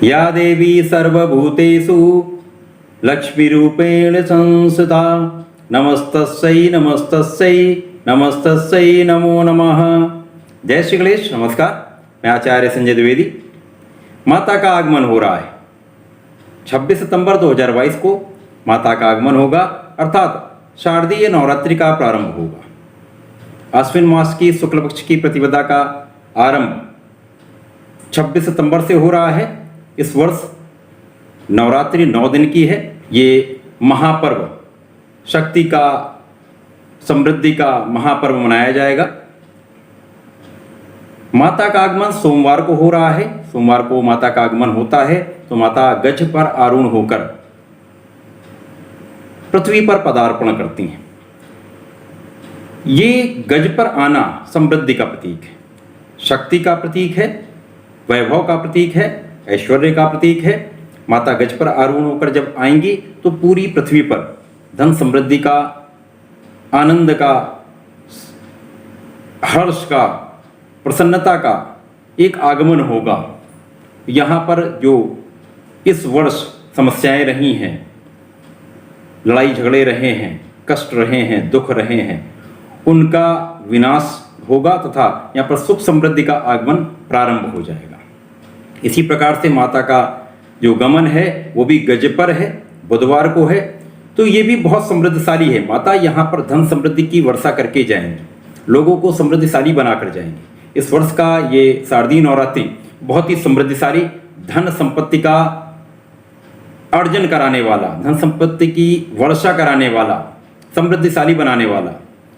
या देवी सर्वभूतेषु लक्ष्मीरूपेण संस्थिता नमस्तस्यै नमस्तस्यै नमस्तस्यै नमो नमः। जय श्री गणेश। नमस्कार, मैं आचार्य संजय द्विवेदी। माता का आगमन हो रहा है। 26 सितंबर 2022 को माता का आगमन होगा, अर्थात शारदीय नवरात्रि का प्रारंभ होगा। अश्विन मास की शुक्ल पक्ष की प्रतिपदा का आरंभ 26 सितंबर से हो रहा है। इस वर्ष नवरात्रि 9 दिन की है। ये महापर्व, शक्ति का, समृद्धि का महापर्व मनाया जाएगा। माता का आगमन सोमवार को हो रहा है। सोमवार को माता का आगमन होता है तो माता गज पर आरूढ़ होकर पृथ्वी पर पदार्पण करती हैं। ये गज पर आना समृद्धि का प्रतीक है, शक्ति का प्रतीक है, वैभव का प्रतीक है, ऐश्वर्य का प्रतीक है। माता गज पर आरूढ़ होकर जब आएंगी तो पूरी पृथ्वी पर धन समृद्धि का, आनंद का, हर्ष का, प्रसन्नता का एक आगमन होगा। यहाँ पर जो इस वर्ष समस्याएं रही हैं, लड़ाई झगड़े रहे हैं, कष्ट रहे हैं, दुख रहे हैं, उनका विनाश होगा तथा यहाँ पर सुख समृद्धि का आगमन प्रारंभ हो जाएगा। इसी प्रकार से माता का जो गमन है वो भी गज पर है, बुधवार को है, तो ये भी बहुत समृद्धशाली है। माता यहाँ पर धन समृद्धि की वर्षा करके जाएंगी, लोगों को समृद्धिशाली बनाकर जाएंगी। इस वर्ष का ये शारदीय नवरात्रि बहुत ही समृद्धिशाली, धन संपत्ति का अर्जन कराने वाला, धन संपत्ति की वर्षा कराने वाला, समृद्धिशाली बनाने वाला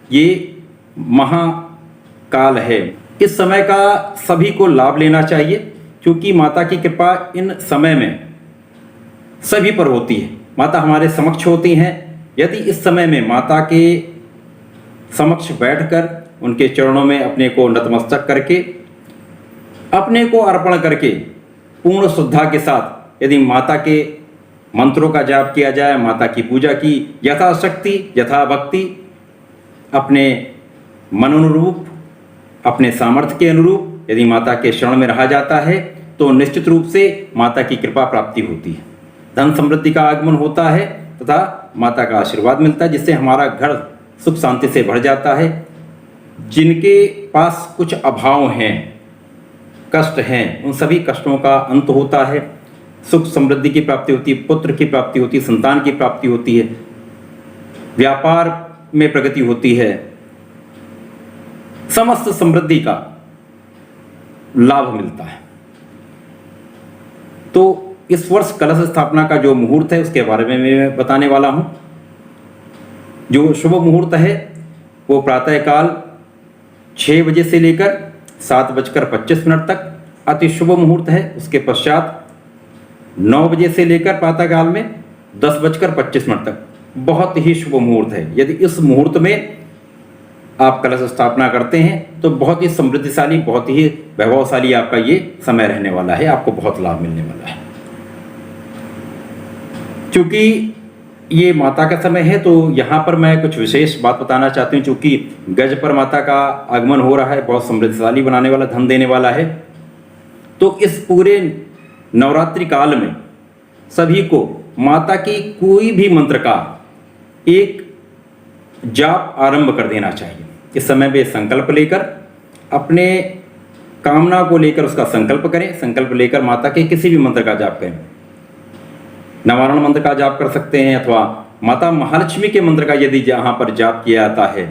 ये महाकाल है। इस समय का सभी को लाभ लेना चाहिए, क्योंकि माता की कृपा इन समय में सभी पर होती है। माता हमारे समक्ष होती हैं। यदि इस समय में माता के समक्ष बैठकर उनके चरणों में अपने को नतमस्तक करके, अपने को अर्पण करके, पूर्ण श्रद्धा के साथ यदि माता के मंत्रों का जाप किया जाए, माता की पूजा की यथाशक्ति यथाभक्ति, अपने मन अनुरूप, अपने सामर्थ्य के अनुरूप यदि माता के शरण में रहा जाता है तो निश्चित रूप से माता की कृपा प्राप्ति होती है, धन समृद्धि का आगमन होता है तथा माता का आशीर्वाद मिलता है, जिससे हमारा घर सुख शांति से भर जाता है। जिनके पास कुछ अभाव हैं, कष्ट हैं, उन सभी कष्टों का अंत होता है, सुख समृद्धि की प्राप्ति होती है, पुत्र की प्राप्ति होती है, संतान की प्राप्ति होती है, व्यापार में प्रगति होती है, समस्त समृद्धि का लाभ मिलता है। तो इस वर्ष कलश स्थापना का जो मुहूर्त है उसके बारे में मैं बताने वाला हूं। जो शुभ मुहूर्त है वो प्रातःकाल 6 बजे से लेकर 7:25 तक अति शुभ मुहूर्त है। उसके पश्चात 9 बजे से लेकर प्रातःकाल में 10:25 तक बहुत ही शुभ मुहूर्त है। यदि इस मुहूर्त में आप कलश स्थापना करते हैं तो बहुत ही समृद्धिशाली, बहुत ही वैभवशाली आपका ये समय रहने वाला है, आपको बहुत लाभ मिलने वाला है। क्योंकि ये माता का समय है तो यहाँ पर मैं कुछ विशेष बात बताना चाहती हूँ। चूँकि गज पर माता का आगमन हो रहा है, बहुत समृद्धशाली बनाने वाला, धन देने वाला है, तो इस पूरे नवरात्रि काल में सभी को माता की कोई भी मंत्र का एक जाप आरंभ कर देना चाहिए। इस समय वे संकल्प लेकर, अपने कामना को लेकर उसका संकल्प करें। संकल्प लेकर माता के किसी भी मंत्र का जाप करें। नवारण मंत्र का जाप कर सकते हैं, अथवा माता महालक्ष्मी के मंत्र का यदि जहाँ पर जाप किया जाता है,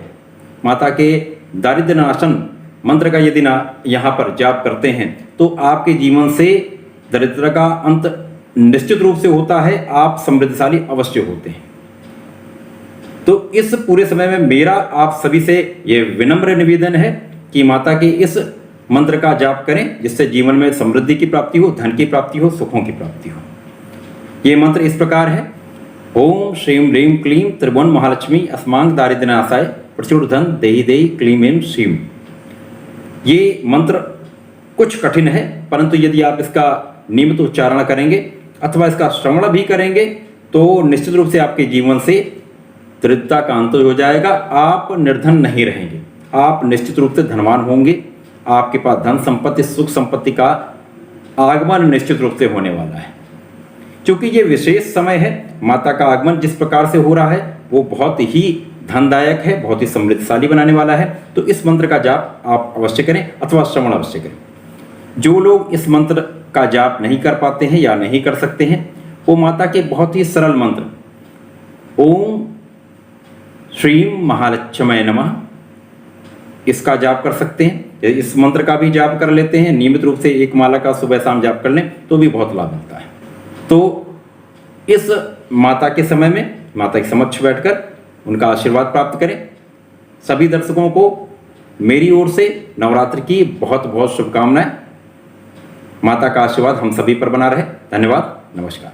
माता के दारिद्र्य नाशन मंत्र का यदि यहाँ पर जाप करते हैं तो आपके जीवन से दरिद्र का अंत निश्चित रूप से होता है, आप समृद्धशाली अवश्य होते हैं। तो इस पूरे समय में मेरा आप सभी से ये विनम्र निवेदन है कि माता के इस मंत्र का जाप करें, जिससे जीवन में समृद्धि की प्राप्ति हो, धन की प्राप्ति हो, सुखों की प्राप्ति हो। ये मंत्र इस प्रकार है: ओम श्रीं ह्रीं क्लीं त्रिभुवन महालक्ष्मी अस्मांग दारिद्र्यनाशाय प्रचुर धन देहि देहि क्लीं ऐं श्रीं। ये मंत्र कुछ कठिन है, परंतु यदि आप इसका नियमित उच्चारण करेंगे अथवा इसका श्रवण भी करेंगे तो निश्चित रूप से आपके जीवन से दरिद्रता का अंत हो जाएगा। आप निर्धन नहीं रहेंगे, आप निश्चित रूप से धनवान होंगे। आपके पास धन संपत्ति, सुख संपत्ति का आगमन निश्चित रूप से होने वाला है। क्योंकि ये विशेष समय है, माता का आगमन जिस प्रकार से हो रहा है वो बहुत ही धनदायक है, बहुत ही समृद्धशाली बनाने वाला है। तो इस मंत्र का जाप आप अवश्य करें अथवा श्रवण अवश्य करें। जो लोग इस मंत्र का जाप नहीं कर पाते हैं या नहीं कर सकते हैं, वो माता के बहुत ही सरल मंत्र ओम श्रीम महालक्ष्मय नमः इसका जाप कर सकते हैं। इस मंत्र का भी जाप कर लेते हैं, नियमित रूप से एक माला का सुबह शाम जाप कर लें तो भी बहुत लाभ मिलता है। तो इस माता के समय में माता के समक्ष बैठकर उनका आशीर्वाद प्राप्त करें। सभी दर्शकों को मेरी ओर से नवरात्र की बहुत बहुत शुभकामनाएं। माता का आशीर्वाद हम सभी पर बना रहे। धन्यवाद, नमस्कार।